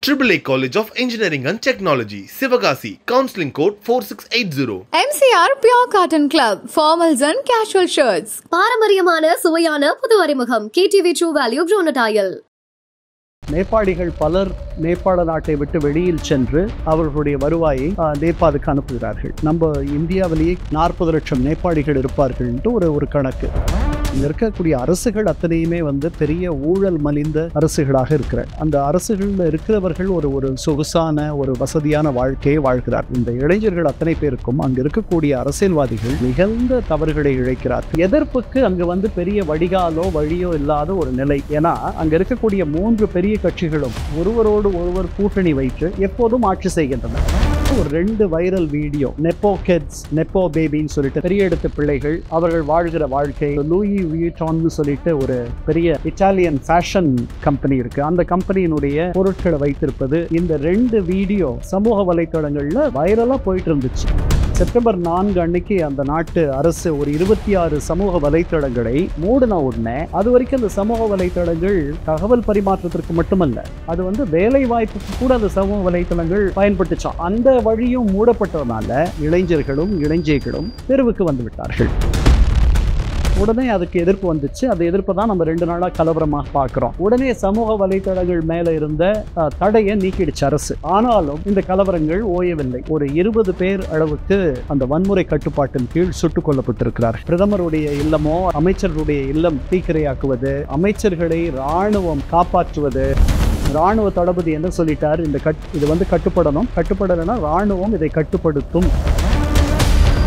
AAA College of Engineering and Technology, Sivagasi. Counseling code 4680. MCR Pure Cotton Club, formals and casual shirts. பாரம்பரியமான சுவையான புது அறிமுகம் KTV True Value Bronatile. நேபாளிகள் பலர் நேபாள நாட்டை விட்டு வெளியில் சென்று அவர்களுடைய வருவாயை நேபாளுக்கு அனுப்புகிறார்கள். நம்ம இந்தியாவிலேயே 40 லட்சம் நேபாளிகள் இருப்பார்கள் ஒரு கணக்கு. இங்கே இருக்கக்கூடிய அரசுகள் அத்தனையுமே பெரிய ஊழல் மலிந்த அரசுகளாக இருக்கிற அந்த அரசுகளில் இருக்கிறவர்கள் ஒரு சொகுசான ஒரு வசதியான வாழ்க்கையை வாழ்கிறார்கள். இந்த இளைஞர்கள் அத்தனை பேருக்கும் அங்கே இருக்கக்கூடிய அரசியல்வாதிகள் மிகுந்த தவறுகளை இழைக்கிறார். எதிர்ப்புக்கு அங்கே பெரிய வடிகாலோ வழியோ இல்லாத ஒரு நிலை. ஏன்னா அங்கே இருக்கக்கூடிய 3 பெரிய கட்சிகளும் ஒருவரோடு ஒருவர் கூட்டணி வைத்து எப்போதும் ஆட்சி செய்கின்றனர். ஒரு 2 viral video, nepo kids, nepo பேபின்னு சொல்லிட்டு பெரிய இடத்து பிள்ளைகள் அவர்கள் வாழ்கிற வாழ்க்கை. லூயி வியூட்டான்னு சொல்லிட்டு ஒரு பெரிய இட்டாலியன் ஃபேஷன் கம்பெனி இருக்கு. அந்த கம்பெனியினுடைய பொருட்களை வைத்திருப்பது, இந்த 2 வீடியோ சமூக வலைத்தளங்கள்ல வைரலா போயிட்டு இருந்துச்சு. செப்டம்பர் 4 அன்னைக்கு அந்த நாட்டு அரசு ஒரு 26 சமூக வலைத்தளங்களை மூடின உடனே, அது வரைக்கும் அந்த சமூக வலைத்தளங்கள் தகவல் பரிமாற்றத்திற்கு மட்டுமல்ல, அது வேலை வாய்ப்புக்கு கூட அந்த சமூக வலைத்தளங்கள் பயன்பட்டுச்சான். அந்த வழியும் மூடப்பட்டதுனால இளைஞர்களும் இளைஞர்களும் தெருவுக்கு வந்து விட்டார்கள். உடனே அதுக்கு எதிர்ப்பு வந்துச்சு. அந்த எதிர்ப்பை தான் நம்ம 2 நாளாக கலவரமாக பார்க்குறோம். உடனே சமூக வலைத்தளங்கள் மேலே இருந்த தடையை நீக்கிடுச்சு அரசு. ஆனாலும் இந்த கலவரங்கள் ஓயவில்லை. ஒரு 20 பேர் அளவுக்கு அந்த வன்முறை கட்டுப்பாட்டின் கீழ் சுட்டுக் கொல்லப்பட்டிருக்கிறார். பிரதமருடைய இல்லமோ அமைச்சர்களுடைய இல்லம் தீக்கிரையாக்குவது, அமைச்சர்களை இராணுவம் காப்பாற்றுவது. இராணுவ தளபதி என்ன சொல்லிட்டார், இது கட்டுப்படலைன்னா இராணுவம் இதை கட்டுப்படுத்தும்.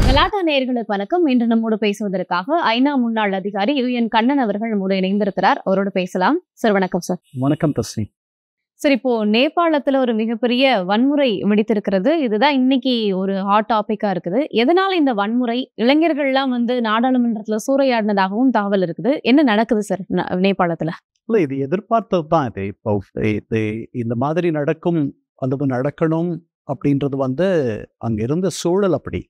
கலாட்டா நேயர்களுக்கு வணக்கம். இன்று நம்மோடு பேசுவதற்காக ஐநா முன்னாள் அதிகாரி UN கண்ணன் அவர்கள் நம்மோடு இணைந்திருக்கிறார். அவரோடு பேசலாம். சார் வணக்கம். சார் வணக்கம் தஸ்னி. சார், இப்போ நேபாளத்துல ஒரு மிகப்பெரிய வன்முறை வெடித்திருக்கிறது. இதுதான் இன்னைக்கு ஒரு ஹாட் டாபிக்கா இருக்குது. எதனால இந்த வன்முறை? இளைஞர்கள்லாம் நாடாளுமன்றத்துல சூறையாடினதாகவும் தகவல் இருக்குது. என்ன நடக்குது சார் நேபாளத்துல? இல்லை, இது எதிர்பார்த்தது தான். இது இந்த மாதிரி நடக்கும் அல்லது நடக்கணும் அப்படின்றது அங்க இருந்த சூழல் அப்படி.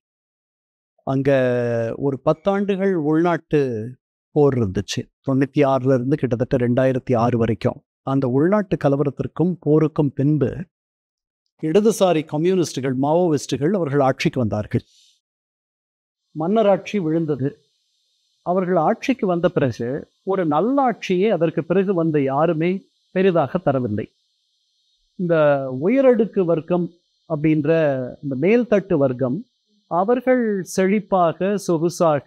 அங்கே ஒரு 10 ஆண்டுகள் உள்நாட்டு போர் இருந்துச்சு. 96 இருந்து கிட்டத்தட்ட 2006 வரைக்கும். அந்த உள்நாட்டு கலவரத்திற்கும் போருக்கும் பின்பு இடதுசாரி கம்யூனிஸ்டுகள், மாவோயிஸ்டுகள் அவர்கள் ஆட்சிக்கு வந்தார்கள். மன்னராட்சி விழுந்தது. அவர்கள் ஆட்சிக்கு வந்த பிறகு ஒரு நல்லாட்சியே அதற்கு பிறகு வந்த யாருமே பெரிதாக தரவில்லை. இந்த உயரடுக்கு வர்க்கம் அப்படின்ற இந்த மேல்தட்டு வர்க்கம் அவர்கள் செழிப்பாக சொகுசாக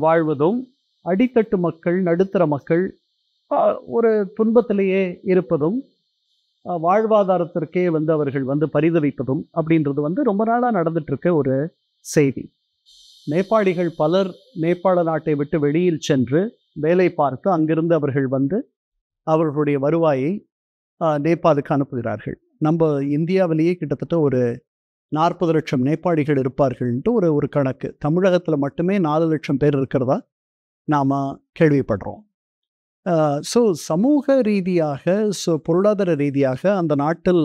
வாழ்வதும், அடித்தட்டு மக்கள், நடுத்தர மக்கள் ஒரு துன்பத்திலேயே இருப்பதும், வாழ்வாதாரத்திற்கே அவர்கள் பரிதவிப்பதும் அப்படின்றது ரொம்ப நாளாக நடந்துட்டு இருக்க ஒரு செய்தி. நேபாளிகள் பலர் நேபாள நாட்டை விட்டு வெளியில் சென்று வேலை பார்த்து அங்கிருந்து அவர்கள் அவர்களுடைய வருவாயை நேபாளுக்கு அனுப்புகிறார்கள். நம்ம இந்தியாவிலேயே கிட்டத்தட்ட ஒரு 40 லட்சம் நேபாளிகள் இருப்பார்கள்ன்ட்டு ஒரு கணக்கு. தமிழகத்தில் மட்டுமே 4 லட்சம் பேர் இருக்கிறதா நாம் கேள்விப்படுறோம். ஸோ சமூக ரீதியாக, பொருளாதார ரீதியாக அந்த நாட்டில்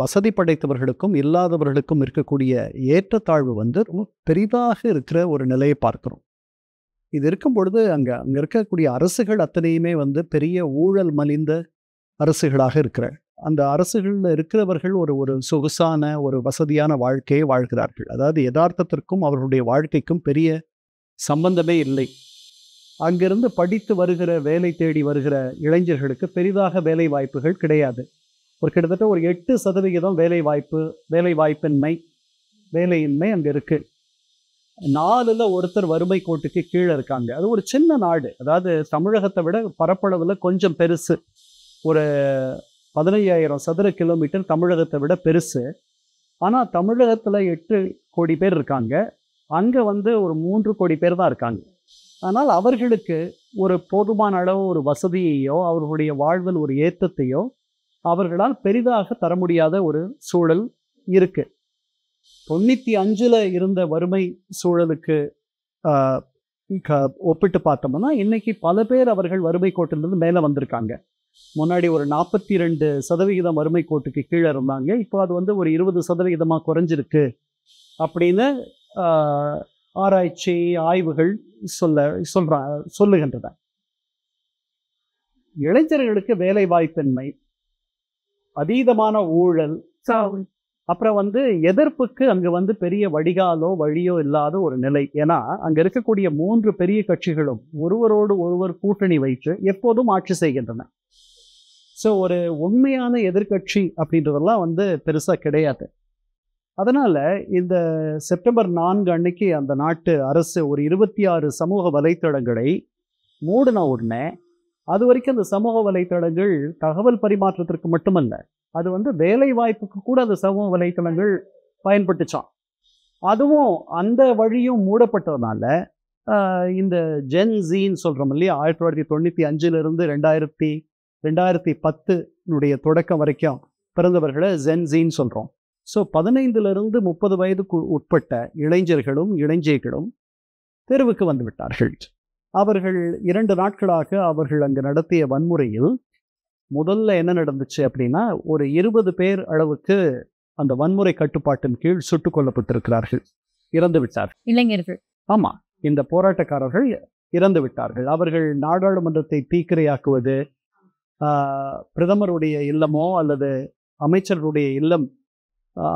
வசதி படைத்தவர்களுக்கும் இல்லாதவர்களுக்கும் இருக்கக்கூடிய ஏற்றத்தாழ்வு ரொம்ப பெரிதாக இருக்கிற ஒரு நிலையை பார்க்குறோம். இது இருக்கும் பொழுது அங்கே இருக்கக்கூடிய அரசுகள் அத்தனையுமே பெரிய ஊழல் மலிந்த அரசுகளாக இருக்கிற அந்த அரசுகளில் இருக்கிறவர்கள் ஒரு சொகுசான ஒரு வசதியான வாழ்க்கையை வாழ்கிறார்கள். அதாவது யதார்த்தத்திற்கும் அவர்களுடைய வாழ்க்கைக்கும் பெரிய சம்பந்தமே இல்லை. அங்கிருந்து படித்து வருகிற, வேலை தேடி வருகிற இளைஞர்களுக்கு பெரிதாக வேலை வாய்ப்புகள் கிடையாது. கிட்டத்தட்ட ஒரு 8% வேலையின்மை அங்கே இருக்குது. 4ல் ஒருத்தர் வறுமை கோட்டுக்கு கீழே இருக்காங்க. அது ஒரு சின்ன நாடு. அதாவது தமிழகத்தை விட பரப்பளவில் கொஞ்சம் பெருசு. ஒரு 15,000 சதுர கிலோமீட்டர் தமிழகத்தை விட பெருசு. ஆனால் தமிழகத்தில் 8 கோடி பேர் இருக்காங்க. அங்கே ஒரு 3 கோடி பேர் தான் இருக்காங்க. ஆனால் அவர்களுக்கு ஒரு போதுமான அளவு ஒரு வசதியையோ அவர்களுடைய வாழ்வில் ஒரு ஏற்றத்தையோ அவர்களால் பெரிதாக தர முடியாத ஒரு சூழல் இருக்கு. 95 இருந்த வறுமை சூழலுக்கு ஒப்பிட்டு பார்த்தோம்னா இன்னைக்கு பல பேர் அவர்கள் வறுமை கோட்டிலிருந்து மேலே வந்திருக்காங்க. முன்னாடி ஒரு 42% வறுமை கோட்டுக்கு கீழே இருந்தாங்க. இப்போ அது ஒரு 20% குறைஞ்சிருக்கு அப்படின்னு ஆராய்ச்சி ஆய்வுகள் சொல்லுகின்றன. இளைஞர்களுக்கு வேலை வாய்ப்பின்மை, அதீதமான ஊழல், அப்புறம் எதிர்ப்புக்கு அங்க பெரிய வடிகாலோ வழியோ இல்லாத ஒரு நிலை. ஏன்னா அங்க இருக்கக்கூடிய 3 பெரிய கட்சிகளும் ஒருவரோடு ஒருவர் கூட்டணி வைத்து எப்போதும் ஆட்சி செய்கின்றன. ஸோ ஒரு உண்மையான எதிர்க்கட்சி அப்படின்றதெல்லாம் பெருசா கிடையாது. அதனால இந்த செப்டம்பர் 4 அன்னைக்கு அந்த நாட்டு அரசு ஒரு 26 சமூக வலைத்தளங்களை மூடின உடனே, அது வரைக்கும் அந்த சமூக வலைத்தளங்கள் தகவல் பரிமாற்றத்திற்கு மட்டுமல்ல, அது வேலை வாய்ப்புக்கு கூட அந்த சமூக வலைத்தளங்கள் பயன்பட்டுச்சான். அதுவும் அந்த வழியும் மூடப்பட்டதுனால இந்த ஜென் ஜீன்னு சொல்கிறோம் இல்லையா, 1995 2010 தொடக்கம் வரைக்கும் பிறந்தவர்களை ஜென் ஜீன்னு சொல்கிறோம். ஸோ 15 to 30 வயதுக்கு உட்பட்ட இளைஞர்களும் இளைஞர்களும் தெருவுக்கு வந்து விட்டார்கள். அவர்கள் 2 நாட்களாக அவர்கள் அங்கு நடத்திய வன்முறையில் முதல்ல என்ன நடந்துச்சு அப்படின்னா, ஒரு 20 பேர் அளவுக்கு அந்த வன்முறை கட்டுப்பாட்டின் கீழ் சுட்டுக் கொல்லப்பட்டிருக்கிறார்கள், இறந்து விட்டார்கள். இளைஞர்கள். ஆமா, இந்த போராட்டக்காரர்கள் இறந்து விட்டார்கள். அவர்கள் நாடாளுமன்றத்தை தீக்கிரையாக்குவது, பிரதமருடைய இல்லமோ அல்லது அமைச்சர்களுடைய இல்லம்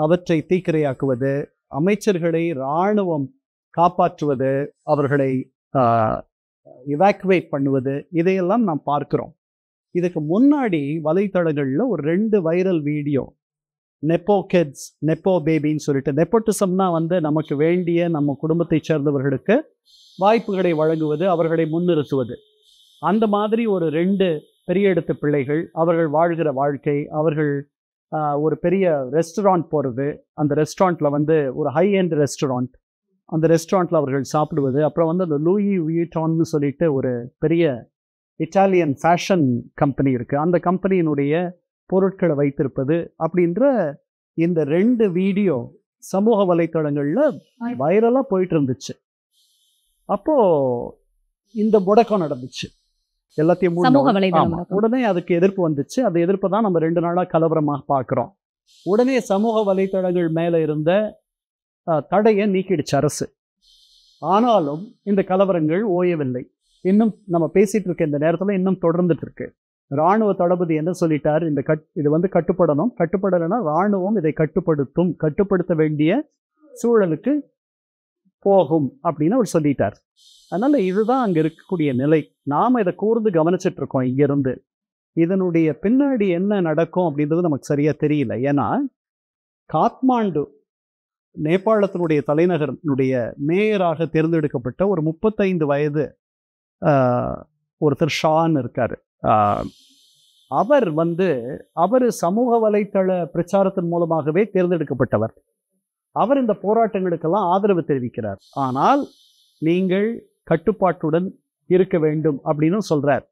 அவற்றை தீக்கிரையாக்குவது, அமைச்சர்களை இராணுவம் காப்பாற்றுவது, அவர்களை இவாக்குவேட் பண்ணுவது, இதையெல்லாம் நாம் பார்க்கிறோம். இதுக்கு முன்னாடி வலைத்தளங்களில் ஒரு 2 viral video, nepo kids, nepo பேபின்னு சொல்லிட்டு, நெப்போட்டிசம்னா நமக்கு வேண்டிய நம்ம குடும்பத்தை சேர்ந்தவர்களுக்கு வாய்ப்புகளை வழங்குவது, அவர்களை முன்னிறுத்துவது. அந்த மாதிரி ஒரு 2 பெரிய இடத்து பிள்ளைகள், அவர்கள் வாழ்கிற வாழ்க்கை, அவர்கள் ஒரு பெரிய ரெஸ்டாரண்ட் போகிறது, அந்த ரெஸ்டாரண்ட்டில் ஒரு ஹை எண்ட் ரெஸ்டாரண்ட், அந்த ரெஸ்டாரண்ட்டில் அவர்கள் சாப்பிடுவது, அப்புறம் அந்த லூயி வியூட்டான்னு சொல்லிட்டு ஒரு பெரிய இட்டாலியன் ஃபேஷன் கம்பெனி இருக்குது, அந்த கம்பெனியினுடைய பொருட்களை வைத்திருப்பது அப்படின்ற இந்த 2 வீடியோ சமூக வலைத்தளங்களில் வைரலாக போயிட்டு இருந்துச்சு. அப்போது இந்த முடக்கம் நடந்துச்சு, எல்லாத்தையும் உடனே அதுக்கு எதிர்ப்பு வந்துச்சு. அந்த எதிர்ப்பை தான் நம்ம 2 நாளாக கலவரமாக பார்க்குறோம். உடனே சமூக வலைத்தளங்கள் மேலே இருந்த தடையை நீக்கிடுச்சு அரசு. ஆனாலும் இந்த கலவரங்கள் ஓயவில்லை. இன்னும் நம்ம பேசிட்டு இருக்க இந்த நேரத்தில் இன்னும் தொடர்ந்துட்டு இருக்கு. இராணுவ தளபதி என்ன சொல்லிட்டார், இது கட்டுப்படணும், கட்டுப்படலைன்னா இராணுவம் இதை கட்டுப்படுத்த வேண்டிய சூழலுக்கு போகும் அப்படின்னு அவர் சொல்லிட்டார். அதனால இதுதான் அங்க இருக்கக்கூடிய நிலை. நாம இதை கூர்ந்து கவனிச்சுட்டு இருக்கோம் இங்கிருந்து. இதனுடைய பின்னாடி என்ன நடக்கும் அப்படின்றது நமக்கு சரியா தெரியல. ஏன்னா காத்மாண்டு, நேபாளத்தினுடைய தலைநகரனுடைய மேயராக தேர்ந்தெடுக்கப்பட்ட ஒரு 35 வயது ஒருத்தர் ஷான் இருக்காரு. அவர் சமூக வலைத்தள பிரச்சாரத்தின் மூலமாகவே தேர்ந்தெடுக்கப்பட்டவர். அவர் இந்த போராட்டங்களுக்கெல்லாம் ஆதரவு தெரிவிக்கிறார். ஆனால் நீங்கள் கட்டுப்பாட்டுடன் இருக்க வேண்டும் அப்படின்னு சொல்றார்.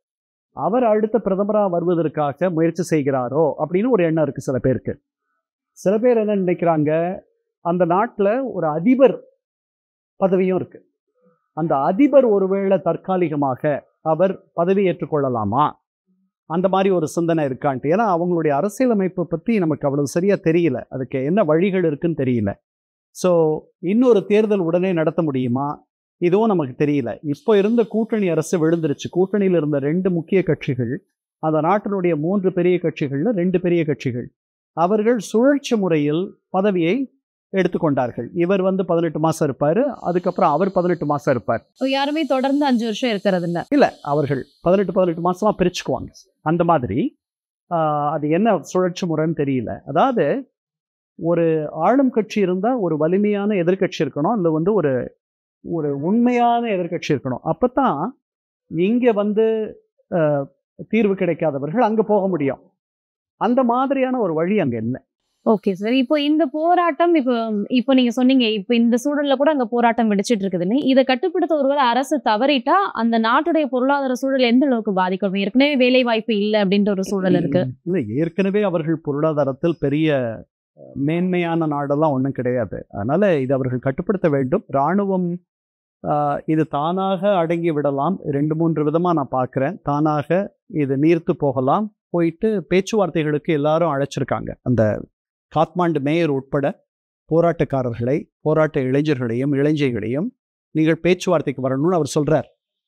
அவர் அடுத்த பிரதமராக வருவதற்காக முயற்சி செய்கிறாரோ அப்படின்னு ஒரு எண்ணம் இருக்கு சில பேருக்கு. சில பேர் என்ன நினைக்கிறாங்க, அந்த நாட்டில் ஒரு அதிபர் பதவியும் இருக்கு, அந்த அதிபர் ஒருவேளை தற்காலிகமாக அவர் பதவி ஏற்றுக்கொள்ளலாமா, அந்த மாதிரி ஒரு சிந்தனை இருக்கான்ட்டு. ஏன்னா அவங்களுடைய அரசியலமைப்பை பற்றி நமக்கு அவ்வளவு சரியா தெரியல, அதுக்கு என்ன வழிகள் இருக்குன்னு தெரியல. ஸோ இன்னொரு தேர்தல் உடனே நடத்த முடியுமா, இதுவும் நமக்கு தெரியல. இப்போ இருந்த கூட்டணி அரசு விழுந்துருச்சு. கூட்டணியில் இருந்த 2 முக்கிய கட்சிகள், அந்த நாட்டினுடைய 3 பெரிய கட்சிகள்ல 2 பெரிய கட்சிகள், அவர்கள் சுழற்சி முறையில் பதவியை எடுத்துக்கொண்டார்கள். இவர் 18 மாசம் இருப்பாரு, அதுக்கப்புறம் அவர் 18 மாசம் இருப்பார். யாருமே தொடர்ந்து 5 வருஷம் இருக்கிறது இல்ல, அவர்கள் 18 மாசமா பிரிச்சுக்குவாங்க. அந்த மாதிரி அது என்ன சுழற்சி முறைன்னு தெரியல. அதாவது ஒரு ஆளும் கட்சி இருந்தா ஒரு வலிமையான எதிர்கட்சி இருக்கணும், இல்லை ஒரு உண்மையான எதிர்கட்சி இருக்கணும். அப்பதான் இங்க தீர்வு கிடைக்காதவர்கள் அங்க போக முடியும். அந்த மாதிரியான ஒரு வழி அங்க இல்லை. ஓகே சார், இப்போ இந்த போராட்டம் இப்போ நீங்க சொன்னீங்க, இப்போ இந்த சூழல்ல கூட அங்க போராட்டம் வெடிச்சிட்டு இருக்குதுன்னு. இதை கட்டுப்படுத்த ஒருவேளை அரசு தவறிட்டா அந்த நாட்டுடைய பொருளாதார சூழல் எந்த அளவுக்கு பாதிக்கும்? ஏற்கனவே வேலை வாய்ப்பு இல்லை அப்படின்ற ஒரு சூழல் இருக்கு. இல்லை, ஏற்கனவே அவர்கள் பொருளாதாரத்தில் பெரிய மேன்மையான நாடெல்லாம் ஒன்றும் கிடையாது. அதனால இது அவர்கள் கட்டுப்படுத்த வேண்டும். இராணுவம் இது தானாக அடங்கி விடலாம். 2-3 விதமாக நான் பார்க்குறேன். தானாக இது நீர்த்து போகலாம். போயிட்டு பேச்சுவார்த்தைகளுக்கு எல்லாரும் அழைச்சிருக்காங்க. அந்த காத்மாண்டு மேயர் உட்பட போராட்டக்காரர்களை, போராட்ட இளைஞர்களையும் இளைஞர்களையும் நீங்கள் பேச்சுவார்த்தைக்கு வரணும்னு அவர் சொல்கிறார்.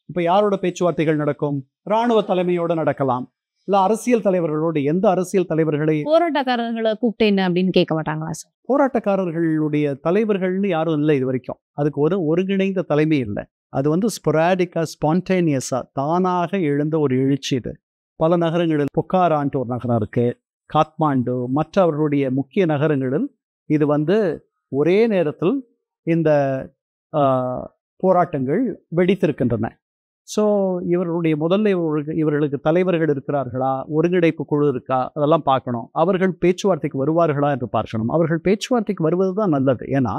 இப்போ யாரோட பேச்சுவார்த்தைகள் நடக்கும்? இராணுவ தலைமையோடு நடக்கலாம், இல்லை அரசியல் தலைவர்களோடு எந்த அரசியல் தலைவர்களை போராட்டக்காரர்களை கூப்பிட்டு என்ன அப்படின்னு கேட்க மாட்டாங்களா சார்? போராட்டக்காரர்களுடைய தலைவர்கள்னு யாரும் இல்லை இது வரைக்கும். அதுக்கு ஒரு ஒருங்கிணைந்த தலைமை இல்லை. அது வந்து ஸ்பொராடிக்காக ஸ்பான்டேனியஸாக தானாக எழுந்த ஒரு எழுச்சி. இது பல நகரங்களில் பொக்காரான்ட்டு ஒரு நகரம் இருக்குது, காத்மாண்டு, மற்ற அவர்களுடைய முக்கிய நகரங்களில் இது வந்து ஒரே நேரத்தில் இந்த போராட்டங்கள் வெடித்திருக்கின்றன. ஸோ இவர்களுடைய முதல்ல இவர்களுக்கு தலைவர்கள் இருக்கிறார்களா, ஒருங்கிணைப்பு குழு இருக்கா, அதெல்லாம் பார்க்கணும். அவர்கள் பேச்சுவார்த்தைக்கு வருவார்களா என்று பார்க்கணும். அவர்கள் பேச்சுவார்த்தைக்கு வருவது தான் நல்லது. ஏன்னா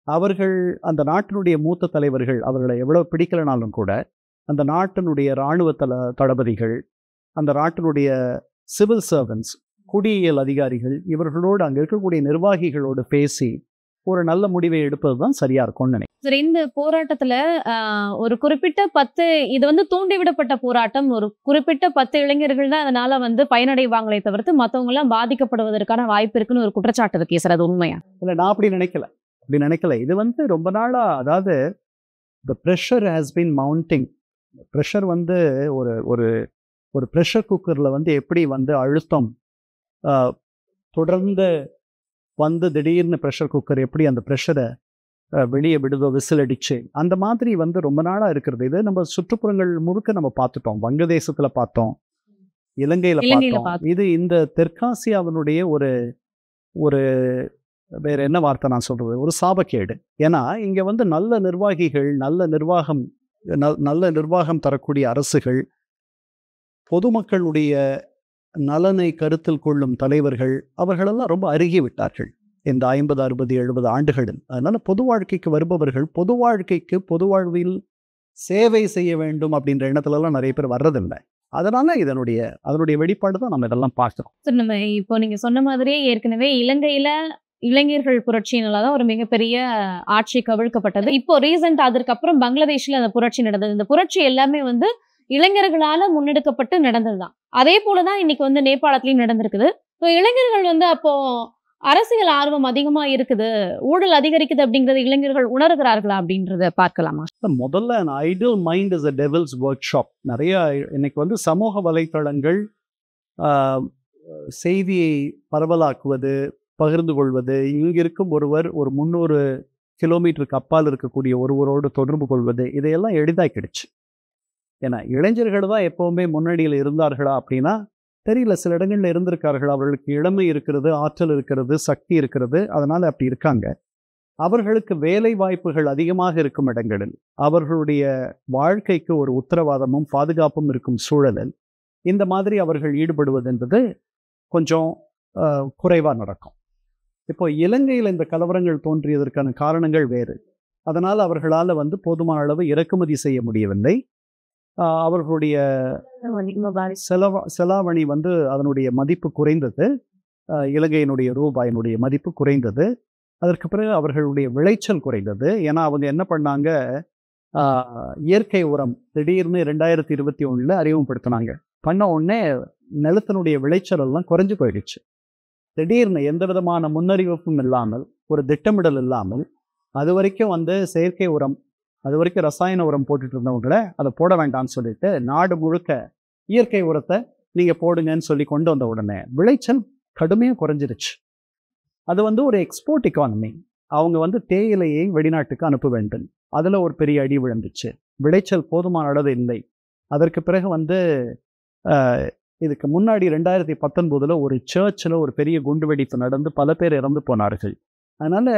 அவர்கள் அந்த நாட்டினுடைய மூத்த தலைவர்கள், அவர்களை எவ்வளோ பிடிக்கலனாலும் கூட அந்த நாட்டினுடைய இராணுவ தளபதிகள், அந்த நாட்டினுடைய சிவில் சர்வன்ட்ஸ், குடியியல் அதிகாரிகள், இவர்களோடு அங்கே இருக்கக்கூடிய நிர்வாகிகளோடு பேசி ஒரு நல்ல முடிவை எடுப்பது தான் சரியா இருக்கும்னு நினைக்கிறேன். சரி, இந்த போராட்டத்துல ஒரு குறிப்பிட்ட 10 இது வந்து தூண்டிவிடப்பட்ட போராட்டம். ஒரு குறிப்பிட்ட 10 இளைஞர்கள் தான் அதனால வந்து பயனடைவாங்களே தவிர்த்து மற்றவங்க எல்லாம் பாதிக்கப்படுவதற்கான வாய்ப்பு இருக்குன்னு ஒரு குற்றச்சாட்டு இருக்கு சார். அது உண்மையா? இல்லை, நான் அப்படி நினைக்கல. இது வந்து ரொம்ப நாளா, அதாவது the pressure has been mounting. Pressure வந்து ஒரு ஒரு ஒரு ப்ரெஷர் குக்கரில் வந்து எப்படி வந்து அழுத்தம் தொடர்ந்து வந்து திடீர்னு ப்ரெஷர் குக்கர் எப்படி அந்த ப்ரெஷரை வெளியே விடுதோ, விசில் அடிச்சு, அந்த மாதிரி வந்து ரொம்ப நாளாக இருக்கிறது. இது நம்ம சுற்றுப்புறங்கள் முழுக்க நம்ம பார்த்துட்டோம். வங்கதேசத்தில் பார்த்தோம், இலங்கையில் பார்த்தோம். இது இந்த தெற்காசியாவினுடைய ஒரு ஒரு வேற என்ன வார்த்தை நான் சொல்றது, ஒரு சாபக்கேடு. ஏன்னா இங்கே வந்து நல்ல நிர்வாகிகள், நல்ல நிர்வாகம் தரக்கூடிய அரசுகள், பொதுமக்களுடைய நலனை கருத்தில் கொள்ளும் தலைவர்கள், அவர்களெல்லாம் ரொம்ப அருகி விட்டார்கள் இந்த 50, 60, 70 ஆண்டுகளில். அதனால பொது வாழ்க்கைக்கு வருபவர்கள் பொது வாழ்வில் சேவை செய்ய வேண்டும் அப்படின்ற எண்ணத்துலலாம் நிறைய பேர் வர்றதில்லை. அதனால அதனுடைய வெளிப்பாடு தான் நம்ம இதெல்லாம் பார்க்கிறோம். நம்ம இப்போ நீங்க சொன்ன மாதிரியே ஏற்கனவே இலங்கையில இளைஞர்கள் புரட்சியினால தான் ஒரு மிகப்பெரிய ஆட்சி கவிழ்க்கப்பட்டது. இப்போ ரீசெண்ட் அதற்கப்புறம் பங்களாதேஷ்ல அந்த புரட்சி நடந்தது. இந்த புரட்சி எல்லாமே வந்து இளைஞர்களால முன்னெடுக்கப்பட்டு நடந்ததுதான். அதே போலதான் இன்னைக்கு வந்து நேபாளத்திலயும் நடந்திருக்குது. இளைஞர்கள் வந்து அப்போ அரசியல் ஆர்வம் அதிகமா இருக்குது, ஊழல் அதிகரிக்குது அப்படிங்கறது இளைஞர்கள் உணர்கிறார்களா அப்படின்றத பார்க்கலாமா? முதல்ல ideal mind is a devil's workshop. நிறைய இன்னைக்கு வந்து சமூக வலைத்தளங்கள் செய்தியை பரவலாக்குவது, பகிர்ந்து கொள்வது, இங்கு இருக்கும் ஒருவர் ஒரு 300 கிலோமீட்டருக்கு அப்பால் இருக்கக்கூடிய ஒருவரோடு தொடர்பு கொள்வது, இதையெல்லாம் எளிதாக்கிடுச்சு. ஏன்னா இளைஞர்கள் தான் எப்போவுமே முன்னணியில் இருந்தார்களா அப்படின்னா தெரியல. சில இடங்களில் இருந்திருக்கார்கள். அவர்களுக்கு இளமை இருக்கிறது, ஆற்றல் இருக்கிறது, சக்தி இருக்கிறது, அதனால் அப்படி இருக்காங்க. அவர்களுக்கு வேலை வாய்ப்புகள் அதிகமாக இருக்கும் இடங்களில், அவர்களுடைய வாழ்க்கைக்கு ஒரு உத்தரவாதமும் பாதுகாப்பும் இருக்கும் சூழலில் இந்த மாதிரி அவர்கள் ஈடுபடுவது என்பது கொஞ்சம் குறைவாக நடக்கும். இப்போ இலங்கையில் இந்த கலவரங்கள் தோன்றியதற்கான காரணங்கள் வேறு. அதனால் அவர்களால் வந்து போதுமான அளவு இறக்குமதி செய்ய முடியவில்லை. அவர்களுடைய செலாவணி வந்து அதனுடைய மதிப்பு குறைந்தது, இலங்கையினுடைய ரூபாயினுடைய மதிப்பு குறைந்தது. அதற்கு பிறகு அவர்களுடைய விளைச்சல் குறைந்தது. ஏன்னா அவங்க என்ன பண்ணாங்க, இயற்கை உரம் திடீர்னு 2021 அறிமுகப்படுத்தினாங்க. பண்ண உடனே நிலத்தினுடைய விளைச்சல் எல்லாம் குறைஞ்சு போயிடுச்சு. திடீர்னு எந்த விதமான முன்னறிவிப்பும் இல்லாமல், ஒரு திட்டமிடல் இல்லாமல், அது வரைக்கும் வந்து செயற்கை உரம், அது வரைக்கும் ரசாயன உரம் போட்டுட்டு இருந்தவங்கள அதை போட வேண்டாம்னு சொல்லிட்டு நாடு முழுக்க இயற்கை உரத்தை நீங்கள் போடுங்கன்னு சொல்லி கொண்டு வந்த உடனே விளைச்சல் கடுமையாக குறைஞ்சிருச்சு. அது வந்து ஒரு எக்ஸ்போர்ட் எக்கானமி. அவங்க வந்து தேயிலையை வெளிநாட்டுக்கு அனுப்ப வேண்டும். அதில் ஒரு பெரிய அடி விழுந்துச்சு. விளைச்சல் போதுமான அளவு இல்லை. அதற்கு பிறகு வந்து இதுக்கு முன்னாடி 2019 ஒரு சர்ச்சில் ஒரு பெரிய குண்டுவெடிப்பு நடந்து பல பேர் இறந்து போனார்கள். அதனால்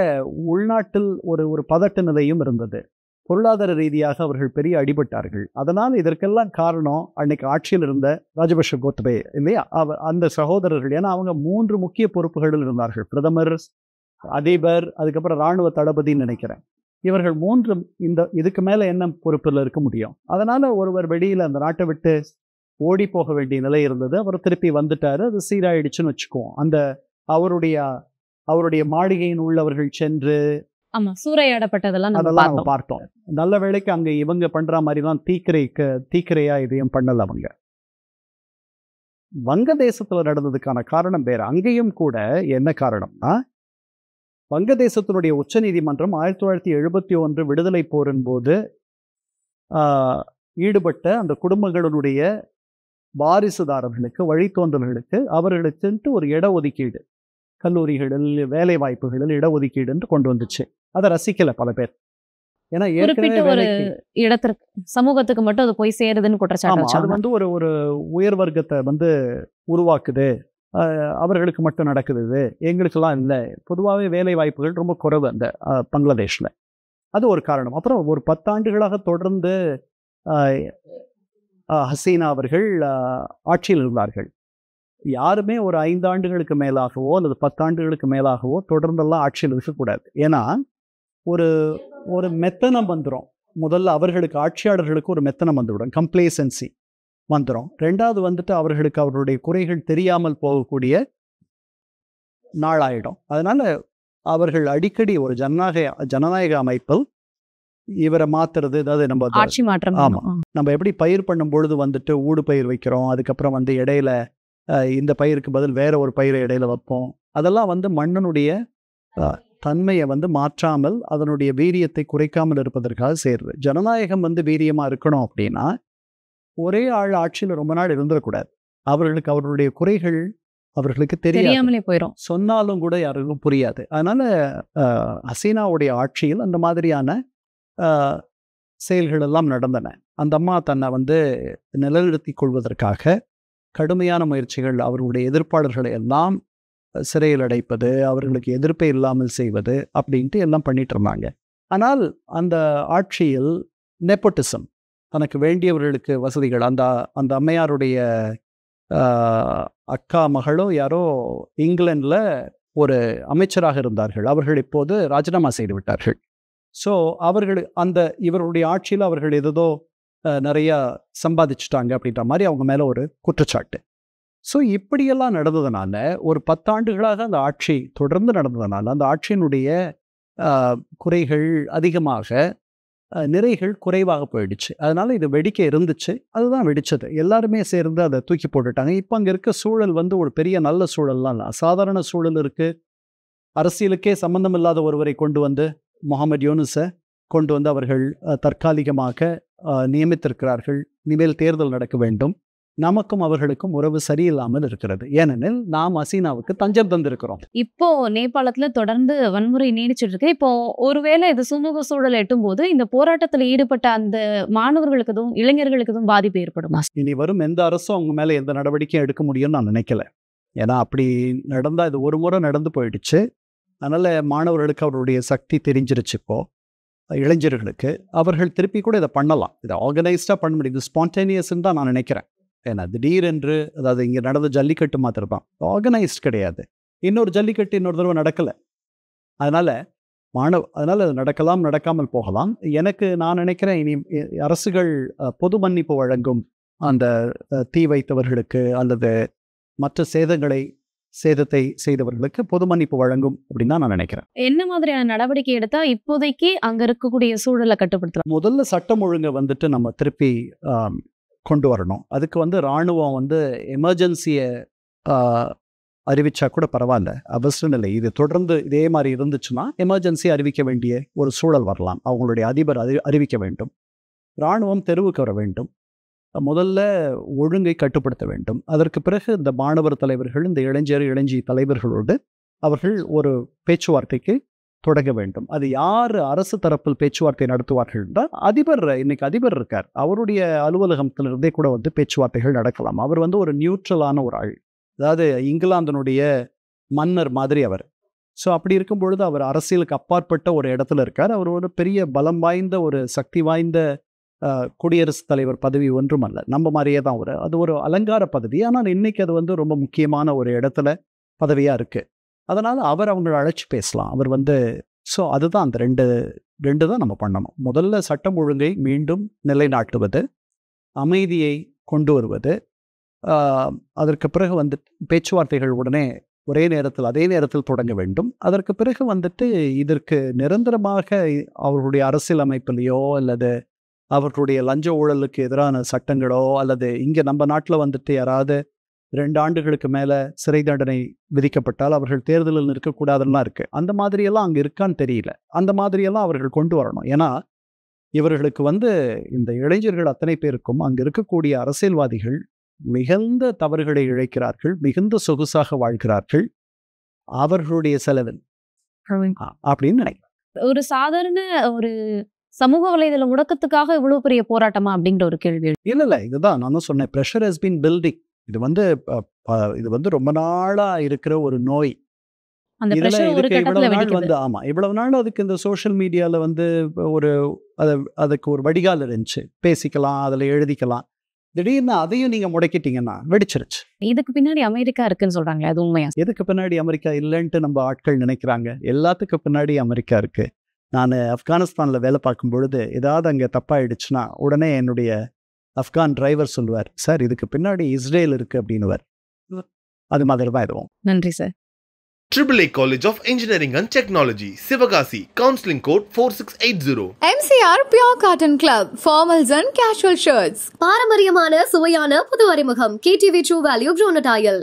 உள்நாட்டில் ஒரு பதட்ட நிலையும் இருந்தது. பொருளாதார ரீதியாக அவர்கள் பெரிய அடிபட்டார்கள். அதனால் இதற்கெல்லாம் காரணம் அன்னைக்கு ஆட்சியில் இருந்த ராஜபக்ஷ கோத்தபய இல்லையா, அந்த சகோதரர்கள். ஏன்னா அவங்க 3 முக்கிய பொறுப்புகளில் இருந்தார்கள். பிரதமர், அதிபர், அதுக்கப்புறம் இராணுவ தளபதின்னு நினைக்கிறேன். இவர்கள் 3 இதுக்கு மேலே என்ன பொறுப்பில் இருக்க முடியும்? அதனால் ஒருவர் வெளியில் அந்த நாட்டை விட்டு ஓடி போக வேண்டிய நிலை இருந்தது. அவர் திருப்பி வந்துட்டார். அது சீராயிடுச்சுன்னு வச்சுக்குவோம். அந்த அவருடைய மாளிகையின் உள்ளவர்கள் சென்று சூறையாடப்பட்டதெல்லாம் நம்ம பார்த்தோம். நல்ல வேளைக்கு அங்க இவங்க பண்ற மாதிரி தான் தீக்கிரையா இதையும் பண்ணல. அவங்க வங்கதேசத்துல நடந்ததுக்கான காரணம் வேற. அங்கேயும் கூட என்ன காரணம்னா, வங்கதேசத்தினுடைய உச்ச நீதிமன்றம் 1971 விடுதலை போரின் போது ஈடுபட்ட அந்த குடும்பங்களுடைய வாரிசுதாரர்களுக்கு, வழித்தோன்றல்களுக்கு அவர்களுக்குன்ட்டு ஒரு இடஒதுக்கீடு, கல்லூரிகளில் வேலை வாய்ப்புகளில் இடஒதுக்கீடுன்னு கொண்டு வந்துச்சு. அதை ரசிக்கல பல பேர். ஏன்னா குறிப்பிட்ட ஏற்கனவே ஒரு வேலைக்கு இடத்திற்கு சமூகத்துக்கு மட்டும் அது போய் சேருதுன்னு குற்றச்சாட்டு ஆமா அது வச்சாங்க. வந்து ஒரு ஒரு உயர் வர்க்கத்தை வந்து உருவாக்குது. அவர்களுக்கு மட்டும் நடக்குது இது, எங்களுக்கெல்லாம் இல்லை. பொதுவாகவே வேலை வாய்ப்புகள் ரொம்ப குறைவு அந்த பங்களாதேஷ்ல. அது ஒரு காரணம். அப்புறம் ஒரு 10 ஆண்டுகளாக தொடர்ந்து அஹ், ஹசீனா அவர்கள் ஆட்சியில் இருந்தார்கள். யாருமே ஒரு 5 ஆண்டுகளுக்கு மேலாகவோ அல்லது 10 ஆண்டுகளுக்கு மேலாகவோ தொடர்ந்தெல்லாம் ஆட்சியில் இருக்கக்கூடாது. ஏன்னா ஒரு ஒரு மெத்தனம் வந்துடும். முதல்ல அவர்களுக்கு, ஆட்சியாளர்களுக்கு ஒரு மெத்தனம் வந்துவிடும், கம்ப்ளேசன்சி வந்துடும். ரெண்டாவது வந்துட்டு அவர்களுக்கு அவர்களுடைய குறைகள் தெரியாமல் போகக்கூடிய நாளாயிடும். அதனால அவர்கள் அடிக்கடி ஒரு ஜனநாயக அமைப்பில் இவரை மாத்துறது, அதாவது நம்ம ஆட்சி மாற்றம் ஆமா. வேணும். நம்ம எப்படி பயிர் பண்ணும் பொழுது வந்துட்டு ஊடு பயிர் வைக்கிறோம், அதுக்கப்புறம் வந்து இடையில இந்த பயிருக்கு பதில் வேற ஒரு பயிரை இடையில வைப்போம். அதெல்லாம் வந்து மண்ணினுடைய தன்மையை வந்து மாற்றாமல் அதனுடைய வீரியத்தை குறைக்காமல் இருப்பதற்காக செய்யறது. ஜனநாயகம் வந்து வீரியமா இருக்கணும் அப்படின்னா ஒரே ஆள் ஆட்சியில் ரொம்ப நாள் இருந்துடக்கூடாது. அவர்களுக்கு அவர்களுடைய குறைகள் அவர்களுக்கு தெரியாது, தெரியாமலே போயிடும். சொன்னாலும் கூட யாருக்கும் புரியாது. அதனால ஹசீனாவுடைய ஆட்சியில் அந்த மாதிரியான செயல்கள் எல்லாம் நடந்தன. அந்த அம்மா தன்னை வந்து நிலைநிறுத்திக் கொள்வதற்காக கடுமையான முயற்சிகள், அவர்களுடைய எதிர்ப்பாளர்களை எல்லாம் சிறையில் அடைப்பது, அவர்களுக்கு எதிர்ப்பே இல்லாமல் செய்வது அப்படின்ட்டு எல்லாம் பண்ணிட்டு இருந்தாங்க. ஆனால் அந்த ஆட்சியில் நெப்போட்டிசம், தனக்கு வேண்டியவர்களுக்கு வசதிகள், அந்த அந்த அம்மையாருடைய அக்கா மகளோ யாரோ இங்கிலாந்தில் ஒரு அமைச்சராக இருந்தார்கள். அவர்கள் இப்போது ராஜினாமா செய்து விட்டார்கள். ஸோ அவர்கள் அந்த இவருடைய ஆட்சியில் அவர்கள் ஏதோ நிறையா சம்பாதிச்சுட்டாங்க அப்படின்ற மாதிரி அவங்க மேலே ஒரு குற்றச்சாட்டு. ஸோ இப்படியெல்லாம் நடந்ததுனால ஒரு 10 ஆண்டுகளாக அந்த ஆட்சி தொடர்ந்து நடந்ததுனால அந்த ஆட்சியினுடைய குறைகள் அதிகமாக, நிறைகள் குறைவாக போயிடுச்சு. அதனால இது வெடிக்க இருந்துச்சு, அதுதான் வெடிச்சது. எல்லாருமே சேர்ந்து அதை தூக்கி போட்டுட்டாங்க. இப்போ அங்கே இருக்க சூழல் வந்து ஒரு பெரிய நல்ல சூழல்லாம் இல்லை, அசாதாரண சூழல் இருக்கு. அரசியலுக்கே சம்பந்தம் இல்லாத ஒருவரை கொண்டு வந்து, முகமது யூனுஸை கொண்டு வந்து அவர்கள் தற்காலிகமாக நியமித்திருக்கிறார்கள். இனிமேல் தேர்தல் நடக்க வேண்டும். நமக்கும் அவர்களுக்கும் உறவு சரியில்லாமல் இருக்கிறது. ஏனெனில் நாம் ஹசீனாவுக்கு தஞ்சம் தந்திருக்கிறோம். இப்போ நேபாளத்துல தொடர்ந்து வன்முறை நீடிச்சிட்டு இருக்கு. இப்போ ஒருவேளை இது சுமூக சூழல் எட்டும் போது இந்த போராட்டத்தில் ஈடுபட்ட அந்த மாணவர்களுக்கு எதுவும், இளைஞர்களுக்கு எதுவும் பாதிப்பு ஏற்படுமா? இனி வரும் எந்த அரசும் அவங்க மேலே எந்த நடவடிக்கையும் எடுக்க முடியும்னு நான் நினைக்கல. ஏன்னா அப்படி நடந்தால் இது ஒரு முறை நடந்து போயிடுச்சு. அதனால் மாணவர்களுக்கு அவருடைய சக்தி தெரிஞ்சிருச்சு. இப்போ இளைஞர்களுக்கு அவர்கள் திருப்பி கூட இதை பண்ணலாம். இதை ஆர்கனைஸ்டாக பண்ண முடியும். இது ஸ்பான்டேனியஸ்ன்னு தான் நான் நினைக்கிறேன். ஏன்னா திடீரென்று, அதாவது இங்கே நடந்த ஜல்லிக்கட்டு மாத்திரம் தான், ஆர்கனைஸ்ட் கிடையாது. இன்னொரு ஜல்லிக்கட்டு இன்னொரு தடவை நடக்கலை. அதனால் அது நடக்கலாம், நடக்காமல் போகலாம். நான் நினைக்கிறேன் இனி அரசுகள் பொது மன்னிப்பு வழங்கும் அந்த தீ வைத்தவர்களுக்கு அல்லது மற்ற சேதத்தை செய்தவர்களுக்கு பொது மன்னிப்பு வழங்கும் அப்படின்னு தான் நான் நினைக்கிறேன். என்ன மாதிரியான நடவடிக்கை எடுத்தா இப்போதைக்கு அங்க இருக்கக்கூடிய சூழலை கட்டுப்படுத்தலாம்? முதல்ல சட்டம் ஒழுங்கை வந்துட்டு நம்ம திருப்பி கொண்டு வரணும். அதுக்கு வந்து இராணுவம் வந்து எமர்ஜென்சியை அறிவிச்சா கூட பரவாயில்ல, அவசரம் இல்லை. இது தொடர்ந்து இதே மாதிரி இருந்துச்சுன்னா எமர்ஜென்சி அறிவிக்க வேண்டிய ஒரு சூழல் வரலாம். அவங்களுடைய அதிபர் அறிவிக்க வேண்டும். இராணுவம் தெருவுக்கு வர வேண்டும். முதல்ல ஒழுங்கை கட்டுப்படுத்த வேண்டும். அதற்கு பிறகு இந்த மாணவர் தலைவர்கள், இந்த இளைஞி தலைவர்களோடு அவர்கள் ஒரு பேச்சுவார்த்தைக்கு தொடங்க வேண்டும். அது யார் அரசு தரப்பில் பேச்சுவார்த்தை நடத்துவார்கள் என்றால் இன்னைக்கு அதிபர் இருக்கார், அவருடைய அலுவலகத்திலிருந்தே கூட வந்து பேச்சுவார்த்தைகள் நடக்கலாம். அவர் வந்து ஒரு நியூட்ரலான ஒரு ஆள், அதாவது இங்கிலாந்தினுடைய மன்னர் மாதிரி அவர். ஸோ அப்படி இருக்கும் பொழுது அவர் அரசியலுக்கு அப்பாற்பட்ட ஒரு இடத்துல இருக்கார். அவர் ஒரு பெரிய பலம் வாய்ந்த, ஒரு சக்தி வாய்ந்த குடியரசுத் தலைவர் பதவி ஒன்றும் அல்ல, நம்ம மாதிரியே தான் அது ஒரு அலங்கார பதவி. ஆனால் இன்னைக்கு அது வந்து ரொம்ப முக்கியமான ஒரு இடத்துல பதவியாக இருக்குது. அதனால் அவங்களை அழைச்சி பேசலாம். அவர் வந்து ஸோ அதுதான் அந்த ரெண்டு தான் நம்ம பண்ணணும். முதல்ல சட்டம் ஒழுங்கை மீண்டும் நிலைநாட்டுவது, அமைதியை கொண்டு வருவது. அதற்கு பிறகு வந்து பேச்சுவார்த்தைகள் அதே நேரத்தில் தொடங்க வேண்டும். அதற்கு பிறகு வந்துட்டு இதற்கு நிரந்தரமாக அவர்களுடைய அரசியல் அமைப்பிலேயோ அல்லது அவர்களுடைய லஞ்ச ஊழலுக்கு எதிரான சட்டங்களோ, அல்லது இங்கே நம்ம நாட்டில் வந்துட்டு யாராவது 2 ஆண்டுகளுக்கு மேலே சிறை தண்டனை விதிக்கப்பட்டால் அவர்கள் தேர்தலில் நிற்கக்கூடாதுலாம் இருக்குது. அந்த மாதிரியெல்லாம் அங்கே இருக்கான்னு தெரியல. அந்த மாதிரியெல்லாம் அவர்கள் கொண்டு வரணும். ஏன்னா இவர்களுக்கு வந்து இந்த இளைஞர்கள் அத்தனை பேருக்கும் அங்கே இருக்கக்கூடிய அரசியல்வாதிகள் மிகுந்த தவறுகளை இழைக்கிறார்கள், மிகுந்த சொகுசாக வாழ்கிறார்கள் அவர்களுடைய செலவில் அப்படின்னு நினைக்கிறேன். ஒரு சாதாரண ஒரு சமூக வலைதள முடக்கத்துக்காக இவ்வளவு பெரிய போராட்டமா அப்படிங்கிற ஒரு கேள்வி. இல்ல இதுதான் நானும் சொன்னேன். Pressure has been building. இது வந்து ரொம்ப நாளா இருக்கிற ஒரு நோய். அந்த இதுல pressure ஒரு இதுக்கு கட்டத்துல இவ்வளவு நாள் வெடிக்குது. வந்து இவ்வளவு நாள் அதுக்கு இந்த சோஷியல் மீடியால வந்து ஒரு அதுக்கு ஒரு வடிகால் இருந்துச்சு. பேசிக்கலாம், அதுல எழுதிக்கலாம். திடீர்னு அதையும் நீங்க முடக்கிட்டீங்கன்னா வெடிச்சிருச்சு. இதுக்கு பின்னாடி அமெரிக்கா இருக்குன்னு சொல்றாங்களே, அது உண்மையா? எதுக்கு பின்னாடி அமெரிக்கா இல்லைன்ட்டு நம்ம ஆட்கள் நினைக்கிறாங்க. எல்லாத்துக்கும் பின்னாடி அமெரிக்கா இருக்கு. நான் ஆப்கானிஸ்தான்ல வேலை பார்க்கும் பொழுது ஏதாவது அங்கே தப்பாயிடுச்சுன்னா உடனே என்னுடைய ஆப்கான் டிரைவர் சொல்லுவார், சார் இதுக்கு பின்னாடி இஸ்ரேல் இருக்கு அப்படின்னுவார். அது மாதிரி தான் இதுவும். நன்றி sir. AAA College of Engineering and Technology, Sivagasi, Counseling Code 4680. MCR Pure Cotton Club, formals and casual shirts. பாரம்பரியமான சுவையான புது அறிமுகம் KTV True Value Bronatile.